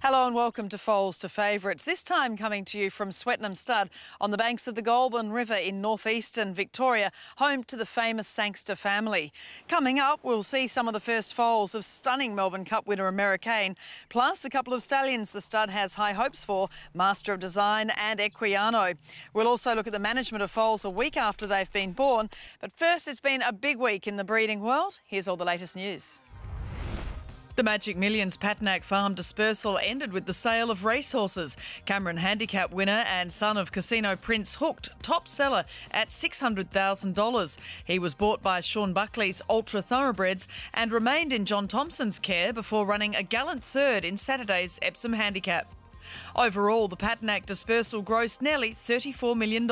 Hello and welcome to Foals to Favourites. This time coming to you from Swettenham Stud on the banks of the Goulburn River in northeastern Victoria, home to the famous Sangster family. Coming up, we'll see some of the first foals of stunning Melbourne Cup winner Americain, plus a couple of stallions the stud has high hopes for, Master of Design and Equiano. We'll also look at the management of foals a week after they've been born. But first, it's been a big week in the breeding world. Here's all the latest news. The Magic Millions Patinack Farm dispersal ended with the sale of racehorses. Cameron Handicap winner and son of Casino Prince hooked top seller at $600,000. He was bought by Sean Buckley's Ultra Thoroughbreds and remained in John Thompson's care before running a gallant third in Saturday's Epsom Handicap. Overall, the Patinack dispersal grossed nearly $34 million.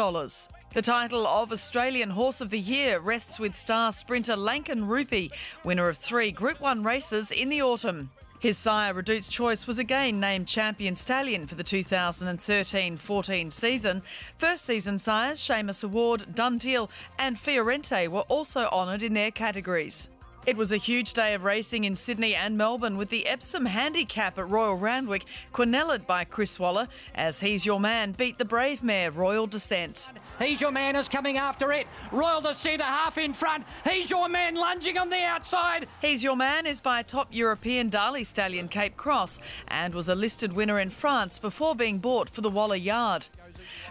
The title of Australian Horse of the Year rests with star sprinter Lankan Rupee, winner of 3 Group 1 races in the autumn. His sire, Redute's Choice, was again named champion stallion for the 2013-14 season. First season sires Seamus Award, Dunteal and Fiorente were also honoured in their categories. It was a huge day of racing in Sydney and Melbourne with the Epsom Handicap at Royal Randwick quineled by Chris Waller as He's Your Man beat the brave mare Royal Descent. He's Your Man is coming after it. Royal Descent a half in front. He's Your Man lunging on the outside. He's Your Man is by top European Darley stallion Cape Cross and was a listed winner in France before being bought for the Waller Yard.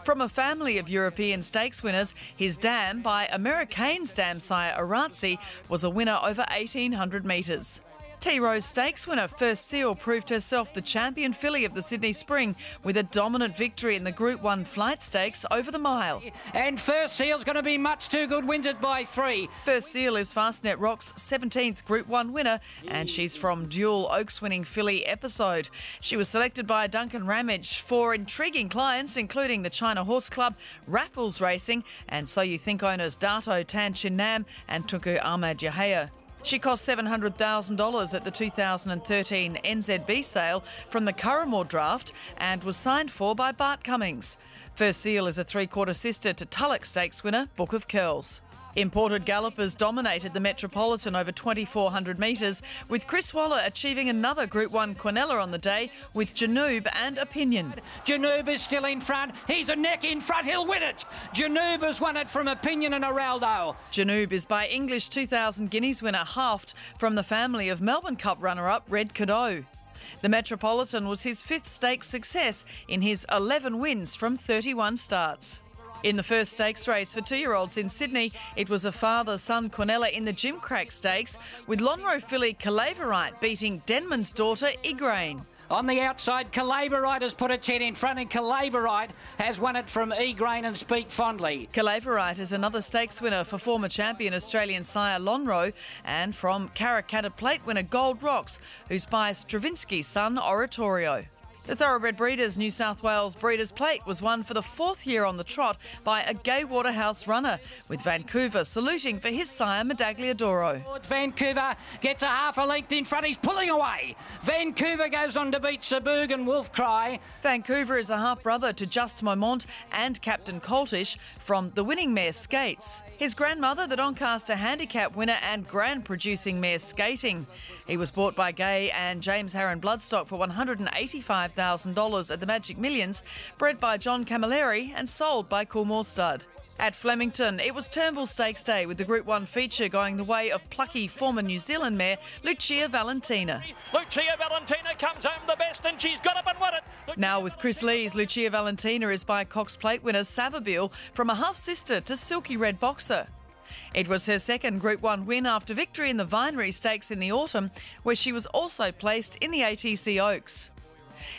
From a family of European stakes winners, his dam by Americain's dam sire Arazzi was a winner over 1,800 metres. T-Rose Stakes winner First Seal proved herself the champion filly of the Sydney Spring with a dominant victory in the Group 1 Flight Stakes over the mile. And First Seal's going to be much too good, wins it by 3. First Seal is Fastnet Rock's 17th Group 1 winner and she's from dual Oaks winning filly Episode. She was selected by Duncan Ramage for intriguing clients including the China Horse Club, Raffles Racing and So You Think owners Dato Tan Chin Nam and Tunku Ahmad Yahya. She cost $700,000 at the 2013 NZB sale from the Curramore draft and was signed for by Bart Cummings. First Seal is a 3/4 sister to Tulloch Stakes winner Book of Curls. Imported gallopers dominated the Metropolitan over 2,400 metres, with Chris Waller achieving another Group 1 quinella on the day with Janoob and Opinion. Janoob is still in front. He's a neck in front. He'll win it. Janoob has won it from Opinion and Araldo. Janoob is by English 2,000 guineas winner Haft from the family of Melbourne Cup runner-up Red Cadeau. The Metropolitan was his 5th stakes success in his 11 wins from 31 starts. In the first stakes race for 2-year-olds in Sydney, it was a father-son quinella in the Gimcrack Stakes, with Lonhro filly Calaverite beating Denman's daughter Igraine. On the outside, Calaverite has put its head in front and Calaverite has won it from Igraine and Speak Fondly. Calaverite is another stakes winner for former champion Australian sire Lonhro and from Karrakatta Plate winner Gold Rocks, who's by Stravinsky's son Oratorio. The Thoroughbred Breeders' New South Wales Breeders' Plate was won for the 4th year on the trot by a Gay Waterhouse runner, with Vancouver saluting for his sire Medaglia d'Oro. Vancouver gets a half a length in front. He's pulling away. Vancouver goes on to beat Saburg and Wolf Cry. Vancouver is a half-brother to Just Momont and Captain Coltish from the winning mare Skates. His grandmother, the Doncaster Handicap winner and grand-producing mare Skating. He was bought by Gay and James Harron Bloodstock for $185,000 at the Magic Millions, bred by John Camilleri and sold by Coolmore Stud. At Flemington, it was Turnbull Stakes Day with the Group 1 feature going the way of plucky former New Zealand mare Lucia Valentina. Lucia Valentina comes home the best and she's got up and won it. Now with Chris Lee's Lucia Valentina is by Cox Plate winner Savabeel from a half-sister to Silky Red Boxer. It was her 2nd Group 1 win after victory in the Vinery Stakes in the autumn, where she was also placed in the ATC Oaks.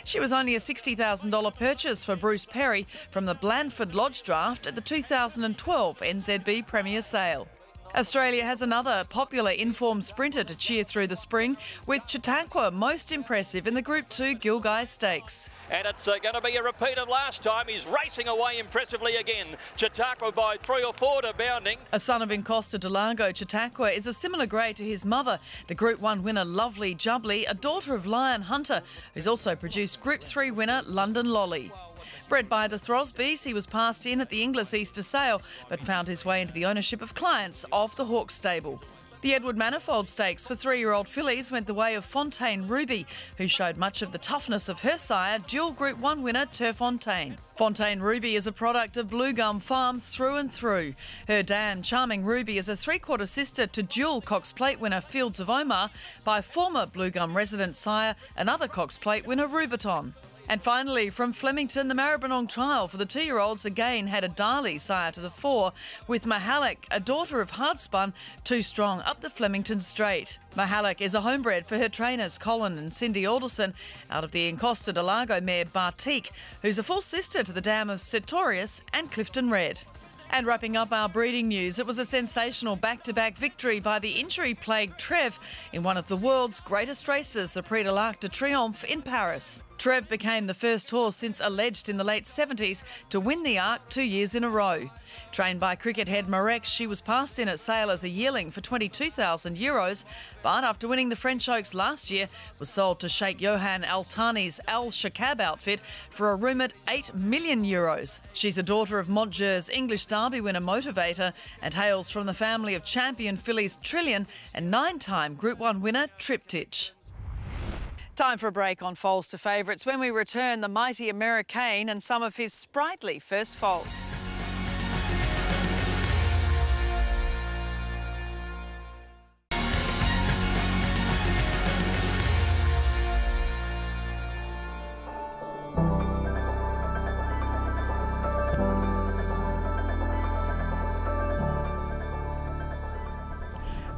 She was only a $60,000 purchase for Bruce Perry from the Blandford Lodge draft at the 2012 NZB Premier Sale. Australia has another popular informed sprinter to cheer through the spring, with Chautauqua most impressive in the Group 2 Gilgai Stakes. And it's going to be a repeat of last time. He's racing away impressively again. Chautauqua by 3 or 4 to bounding. A son of Encosta Delago, Chautauqua is a similar grade to his mother, the Group 1 winner Lovely Jubbly, a daughter of Lion Hunter, who's also produced Group 3 winner London Lolly. Bred by the Throsbys, he was passed in at the Inglis Easter sale, but found his way into the ownership of clients of the Hawke stable. The Edward Manifold Stakes for 3-year-old fillies went the way of Fontaine Ruby, who showed much of the toughness of her sire, dual Group 1 winner Turfontaine. Fontaine Ruby is a product of Blue Gum Farm through and through. Her dam, Charming Ruby, is a 3/4 sister to dual Cox Plate winner Fields of Omar by former Blue Gum resident sire, another Cox Plate winner Rubiton. And finally, from Flemington, the Maribyrnong trial for the 2-year-olds again had a Darley sire to the fore, with Mahalik, a daughter of Hardspun, too strong up the Flemington straight. Mahalik is a homebred for her trainers Colin and Cindy Alderson, out of the Encosta de Lago mare Bartique, who's a full sister to the dam of Sertorius and Clifton Red. And wrapping up our breeding news, it was a sensational back-to-back victory by the injury-plagued Trev in one of the world's greatest races, the Prix de l'Arc de Triomphe in Paris. Trev became the first horse since alleged in the late 70s to win the Arc 2 years in a row. Trained by cricket head Marek, she was passed in at sale as a yearling for €22,000, but after winning the French Oaks last year, was sold to Sheikh Johan Al Thani's Al Shakab outfit for a rumoured €8 million. She's a daughter of Montjeur's English Derby winner Motivator and hails from the family of champion fillies Trillion and 9-time Group 1 winner Triptych. Time for a break on Foals to Favourites. When we return, the mighty Americain and some of his sprightly first foals.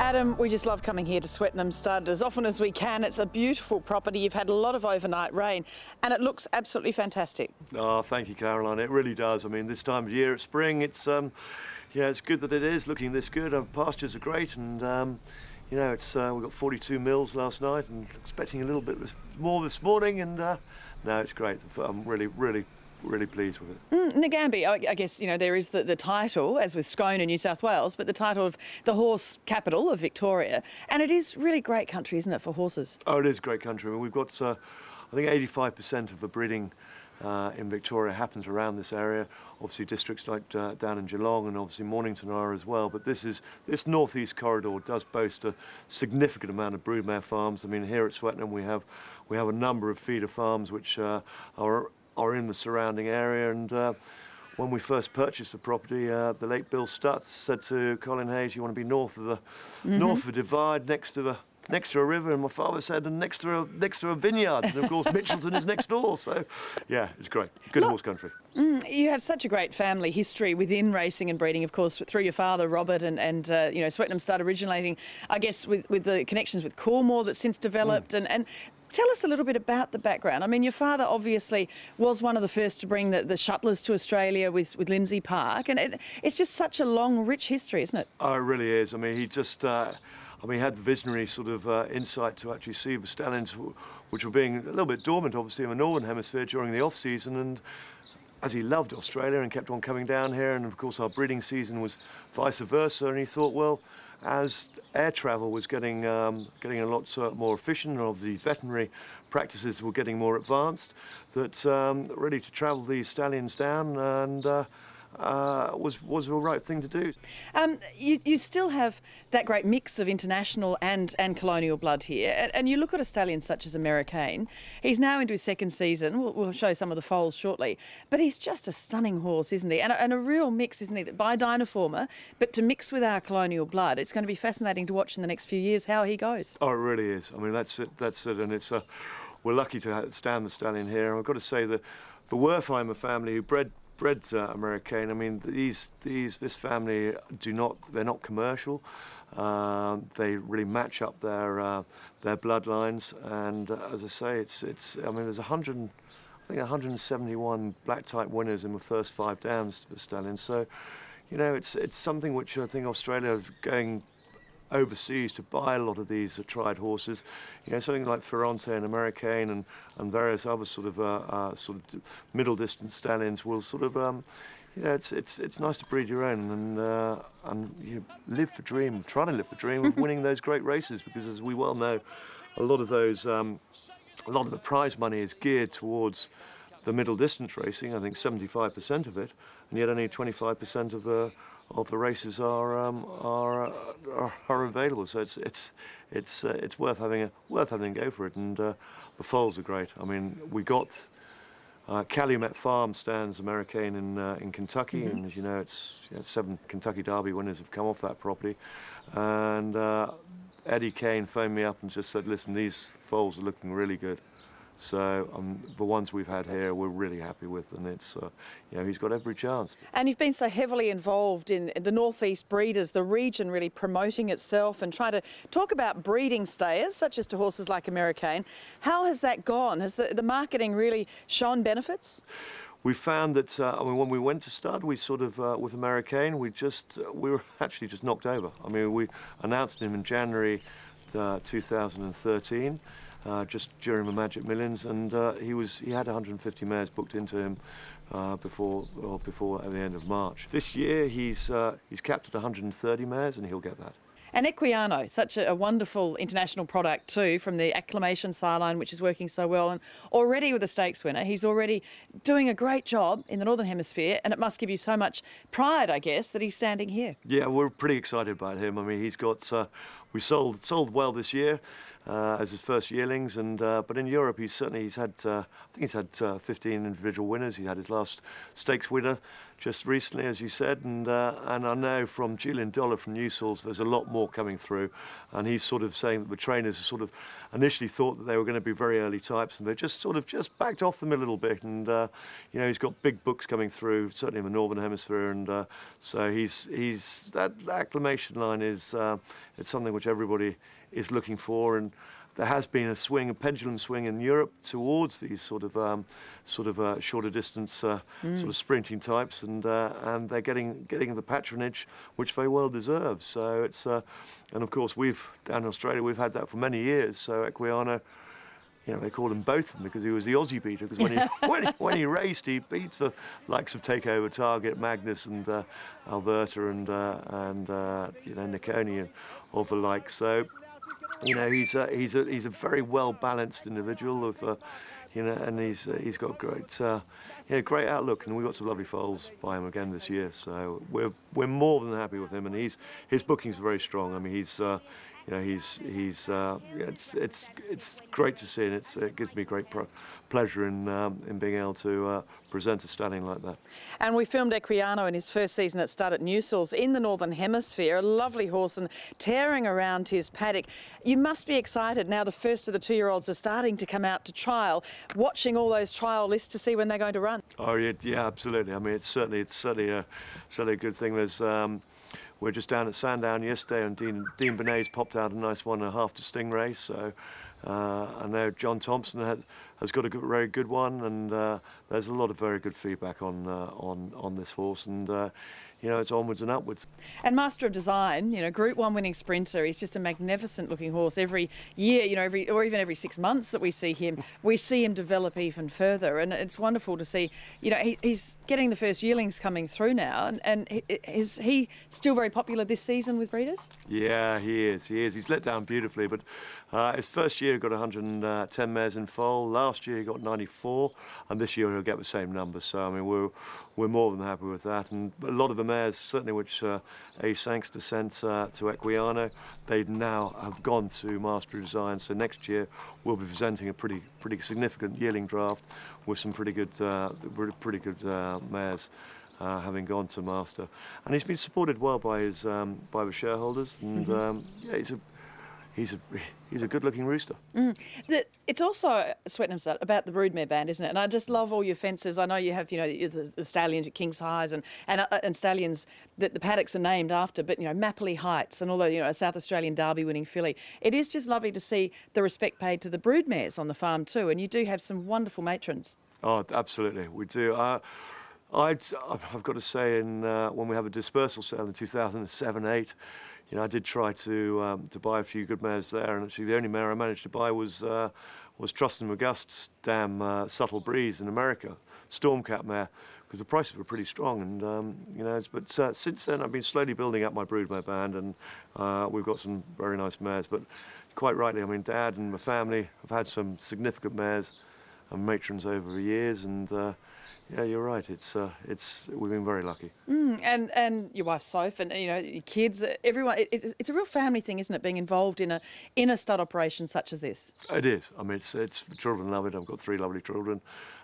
Adam, we just love coming here to Swettenham Stud as often as we can. It's a beautiful property. You've had a lot of overnight rain and it looks absolutely fantastic. Oh, thank you, Caroline. It really does. I mean, this time of year, it's spring. It's yeah, it's good that it is looking this good. Our pastures are great, and you know, it's we got 42 mils last night, and expecting a little bit more this morning. And no, it's great. I'm really pleased with it. Nagambie, I guess, you know, there is the title, as with Scone in New South Wales, but the title of the horse capital of Victoria. And it is really great country, isn't it, for horses? Oh, it is great country. I mean, we've got, I think 85% of the breeding in Victoria happens around this area. Obviously districts like down in Geelong and obviously Mornington are as well, but this northeast corridor does boast a significant amount of broodmare farms. I mean, here at Swettenham we have a number of feeder farms which are in the surrounding area, and when we first purchased the property, the late Bill Stutz said to Colin Hayes, "You want to be north of the divide, next to a river," and my father said, "And next to a vineyard," and of course Mitchelton is next door. So yeah, it's great, good horse country. You have such a great family history within racing and breeding, of course, through your father Robert, and you know, Swettenham Stud originating, I guess, with the connections with Coolmore that since developed, and tell us a little bit about the background. I mean, your father obviously was one of the first to bring the shuttlers to Australia with Lindsay Park, and it's just such a long, rich history, isn't it? Oh, it really is. I mean, he just, I mean, he had the visionary sort of insight to actually see the stallions, which were being a little bit dormant, obviously, in the Northern Hemisphere during the off-season, and as he loved Australia and kept on coming down here, and of course our breeding season was vice versa, and he thought, well, as air travel was getting a lot more efficient, and of the veterinary practices were getting more advanced, that really to travel these stallions down and was the right thing to do. You still have that great mix of international and colonial blood here, and you look at a stallion such as Americain. He's now into his second season. We'll show some of the foals shortly, but he's just a stunning horse, isn't he? And a real mix, isn't he? By Dynaformer, but to mix with our colonial blood, it's going to be fascinating to watch in the next few years how he goes. Oh, it really is. I mean, that's it, and it's we're lucky to stand the stallion here. I've got to say that the Wertheimer family who bred Americain, I mean, this family they're not commercial. They really match up their bloodlines, and as I say, I mean, there's 171 black type winners in the first 5 dams for stallions. So, you know, it's something which I think Australia is going overseas to buy a lot of these tried horses. You know, something like Ferrante and Americain and various other sort of middle distance stallions will sort of you know, it's nice to breed your own and you try to live the dream of winning those great races, because as we well know, a lot of the prize money is geared towards the middle distance racing. I think 75% of it, and yet only 25% the races are available. So it's worth having a go for it. And the foals are great. I mean, we got Calumet Farm stands Americain in Kentucky, and as you know, it's 7 Kentucky Derby winners have come off that property. And Eddie Kane phoned me up and just said, listen, these foals are looking really good. So the ones we've had here, we're really happy with, and it's he's got every chance. And you've been so heavily involved in the Northeast breeders, the region really promoting itself and trying to talk about breeding stayers, such as to horses like Americain. How has that gone? Has the marketing really shown benefits? We found that I mean, when we went to stud, we sort of with Americain, we were actually just knocked over. I mean, we announced him in January 2013. Just during the Magic Millions, and he had 150 mares booked into him before at the end of March. This year he's capped at 130 mares, and he'll get that. And Equiano, such a wonderful international product too, from the Acclamation sideline, which is working so well, and already with a stakes winner, he's already doing a great job in the Northern Hemisphere, and it must give you so much pride, I guess, that he's standing here. Yeah, we're pretty excited about him. I mean, he's got we sold well this year. As his first yearlings, and but in Europe he's had I think he's had 15 individual winners. He had his last stakes winner just recently, as you said, and I know from Julian Dollar from Newsals there's a lot more coming through, and he's sort of saying that the trainers sort of initially thought that they were going to be very early types, and they just backed off them a little bit, and he's got big books coming through, certainly in the Northern Hemisphere, and so he's that Acclamation line is it's something which everybody is looking for, and there has been a pendulum swing in Europe towards these sort of shorter distance sort of sprinting types, and they're getting the patronage which they well deserve. So it's and of course down in Australia we've had that for many years. So Equiano, they called him Botham because he was the Aussie beater, because when he raced, he beats the likes of Takeover Target, Magnus, and Alberta, and Nicconi, and all the like. So he's a very well balanced individual and he's got great outlook, and we've got some lovely foals by him again this year. So we're more than happy with him, and his booking's very strong. I mean, it's great to see, and it gives me great pleasure in being able to present a stallion like that. And we filmed Equiano in his first season at stud at Newsals in the Northern Hemisphere, a lovely horse and tearing around his paddock. You must be excited now the first of the 2-year-olds are starting to come out to trial, watching all those trial lists to see when they're going to run. Oh yeah, absolutely. I mean, it's certainly a good thing. There's we're just down at Sandown yesterday, and Dean Benet's popped out a nice 1.5 to Stingray. So I know John Thompson has got a very good one, and there's a lot of very good feedback on this horse, and it's onwards and upwards. And Master of Design, Group 1 winning sprinter, he's just a magnificent looking horse. Every year, every 6 months that we see him develop even further, and it's wonderful to see. He's getting the first yearlings coming through now, and is he still very popular this season with breeders? Yeah, he is. He's let down beautifully, but his first year he got 110 mares in foal. Last year he got 94, and this year he'll get the same number. So I mean, we're more than happy with that, and a lot of the mares, certainly which A. Sangster sent to Equiano, they now have gone to Master of Design. So next year we'll be presenting a pretty significant yearling draft with some pretty good mares having gone to Master, and he's been supported well by the shareholders, and he's a good-looking rooster. It's also, Swettenham Stud, about the broodmare band, isn't it? And I just love all your fences. I know you have, the stallions at King's Highs and stallions that the paddocks are named after, but, Mapley Heights, and although, a South Australian Derby winning filly, it is just lovely to see the respect paid to the broodmares on the farm too, and you do have some wonderful matrons. Oh, absolutely, we do. I've got to say, when we have a dispersal sale in 2007-8, I did try to buy a few good mares there, and actually the only mare I managed to buy was Trustin McGust's damn Subtle Breeze in America, Stormcat mare, because the prices were pretty strong, and but since then I've been slowly building up my broodmare band, and we've got some very nice mares. But quite rightly, I mean, Dad and my family have had some significant mares, matrons over the years, and yeah, you're right. We've been very lucky. And your wife Soph, and your kids, everyone. It's a real family thing, isn't it? Being involved in a stud operation such as this. It is. I mean, it's the children love it. I've got 3 lovely children,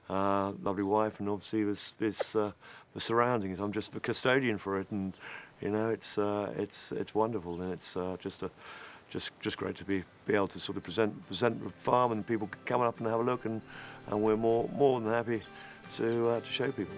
lovely wife, and obviously the surroundings. I'm just the custodian for it, and it's wonderful, and it's just great to be able to sort of present the farm, and people coming up and have a look, and we're more than happy to show people.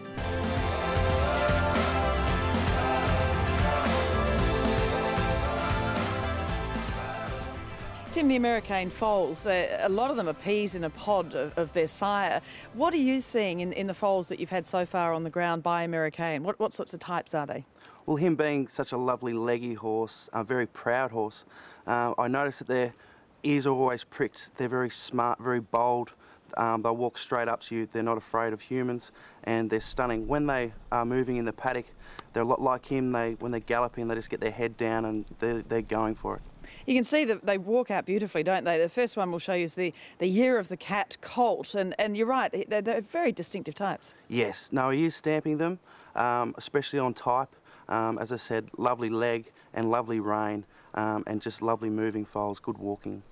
Tim, the Americain foals, a lot of them are peas in a pod of their sire. What are you seeing in the foals that you've had so far on the ground by Americain? What sorts of types are they? Well, him being such a lovely leggy horse, a very proud horse, I noticed that their ears are always pricked. They're very smart, very bold. They'll walk straight up to you. They're not afraid of humans, and they're stunning. When they are moving in the paddock, they're a lot like him. When they're galloping, they just get their head down and they're going for it. You can see that they walk out beautifully, don't they? The first one we'll show you is the Year of the Cat colt, and you're right, they're very distinctive types. Yes, no, he is stamping them, especially on type. As I said, lovely leg and lovely rein, and just lovely moving foals, good walking.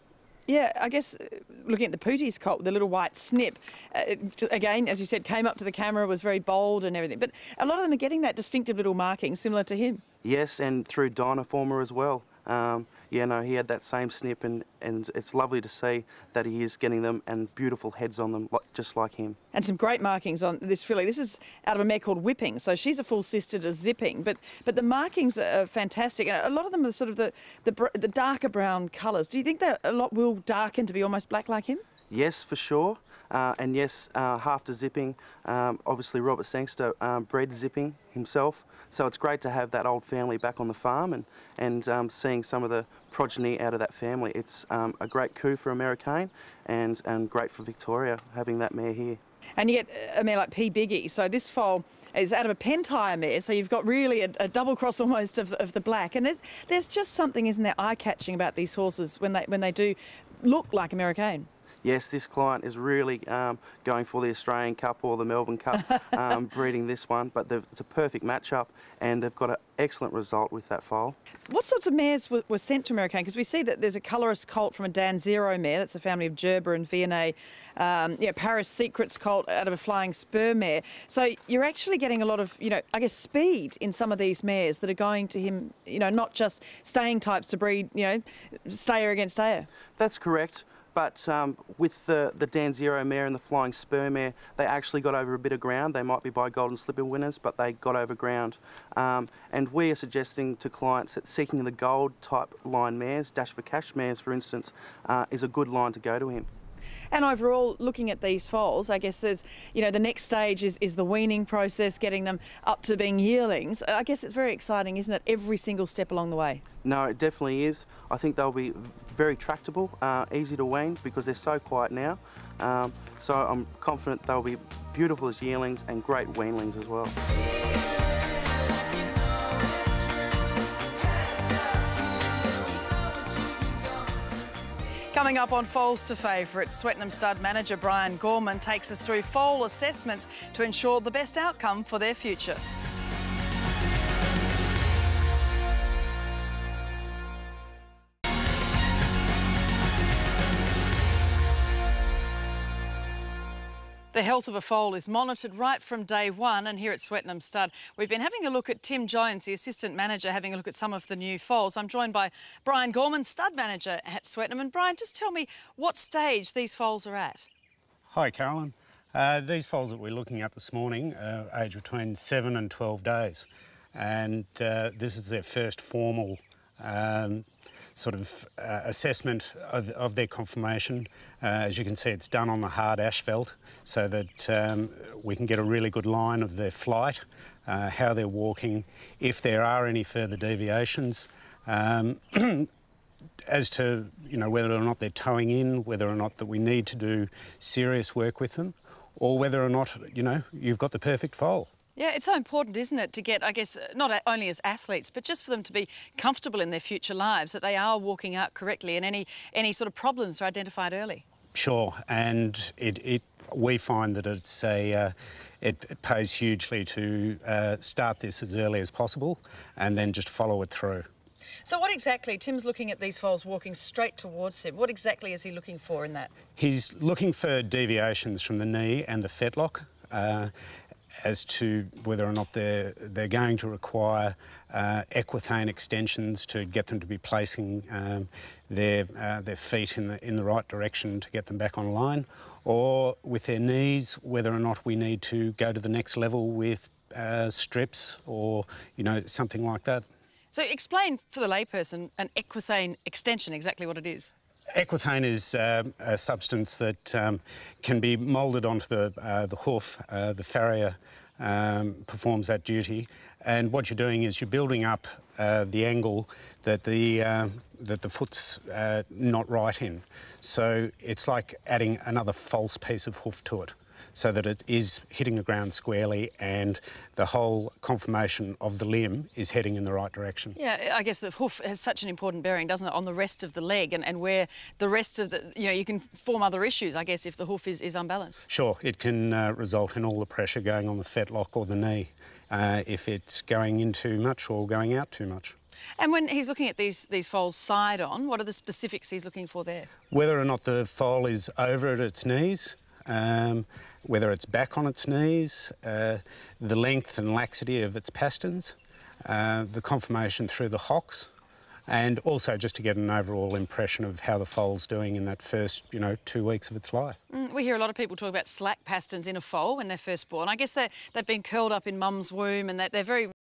Yeah, I guess looking at the Pooties colt, the little white snip, again, as you said, came up to the camera, was very bold and everything. But a lot of them are getting that distinctive little marking similar to him. Yes, and through Dynaformer as well. Yeah, no, he had that same snip, and it's lovely to see that he is getting them, and beautiful heads on them, just like him. And some great markings on this filly. This is out of a mare called Whipping, so she's a full sister to Zipping, but the markings are fantastic. And a lot of them are sort of the darker brown colours. Do you think that a lot will darken to be almost black like him? Yes, for sure. And yes, half to Zipping. Obviously, Robert Sangster bred Zipping himself, so it's great to have that old family back on the farm, and seeing some of the progeny out of that family. It's a great coup for Americain, and great for Victoria having that mare here. And you get a mare like P Biggie. So this foal is out of a Pentire mare, so you've got really a double cross almost of the black. And there's just something, isn't there, eye-catching about these horses when they do look like Americain. Yes, this client is really going for the Australian Cup or the Melbourne Cup, breeding this one, but it's a perfect matchup, and they've got an excellent result with that foal. What sorts of mares were sent to Americain? Because we see that there's a colourless colt from a Dan Zero mare, that's a family of Gerber and Vianney, Paris Secrets colt out of a Flying Spur mare. So you're actually getting a lot of, I guess, speed in some of these mares that are going to him, not just staying types to breed, stayer against stayer. That's correct. But with the Dan Zero mare and the Flying Spur mare, they actually got over a bit of ground. They might be by Golden Slipper winners, but they got over ground. And we are suggesting to clients that seeking the gold type line mares, Dash for Cash mares for instance, is a good line to go to him. And overall, looking at these foals, I guess there's, the next stage is the weaning process, getting them up to being yearlings. I guess it's very exciting, isn't it, every single step along the way? No, it definitely is. I think they'll be very tractable, easy to wean because they're so quiet now. So I'm confident they'll be beautiful as yearlings and great weanlings as well. Coming up on Foals to Favourites, Swettenham stud manager Brian Gorman takes us through foal assessments to ensure the best outcome for their future. The health of a foal is monitored right from day one, and here at Swettenham Stud, we've been having a look at Tim Jones, the assistant manager, having a look at some of the new foals. I'm joined by Brian Gorman, stud manager at Swettenham. And Brian, just tell me what stage these foals are at. Hi, Carolyn. These foals that we're looking at this morning are aged between 7 and 12 days, and this is their first formal assessment of their conformation. As you can see, it's done on the hard asphalt so that we can get a really good line of their flight, how they're walking, if there are any further deviations, as to whether or not they're towing in, whether or not that we need to do serious work with them, or whether or not you've got the perfect foal. Yeah, it's so important, isn't it, to get, I guess, not only as athletes, but just for them to be comfortable in their future lives, that they are walking out correctly and any sort of problems are identified early. Sure, and it we find that it pays hugely to start this as early as possible and then just follow it through. So what exactly, Tim's looking at these foals walking straight towards him. What exactly is he looking for in that? He's looking for deviations from the knee and the fetlock as to whether or not they're going to require equithane extensions to get them to be placing their feet in the right direction to get them back on line, or with their knees, whether or not we need to go to the next level with strips or, you know, something like that. So explain for the layperson an equithane extension, exactly what it is. Equithane is a substance that can be moulded onto the hoof. The farrier performs that duty, and what you're doing is you're building up the angle that the foot's not right in. So it's like adding another false piece of hoof to it, so that it is hitting the ground squarely and the whole conformation of the limb is heading in the right direction. Yeah, I guess the hoof has such an important bearing, doesn't it, on the rest of the leg, and where the rest of the, you know, you can form other issues, I guess, if the hoof is unbalanced. Sure, it can result in all the pressure going on the fetlock or the knee if it's going in too much or going out too much. And when he's looking at these foals side on, what are the specifics he's looking for there? Whether or not the foal is over at its knees, whether it's back on its knees, the length and laxity of its pasterns, the conformation through the hocks, and also just to get an overall impression of how the foal's doing in that first, 2 weeks of its life. We hear a lot of people talk about slack pasterns in a foal when they're first born. I guess they've been curled up in mum's womb and they're very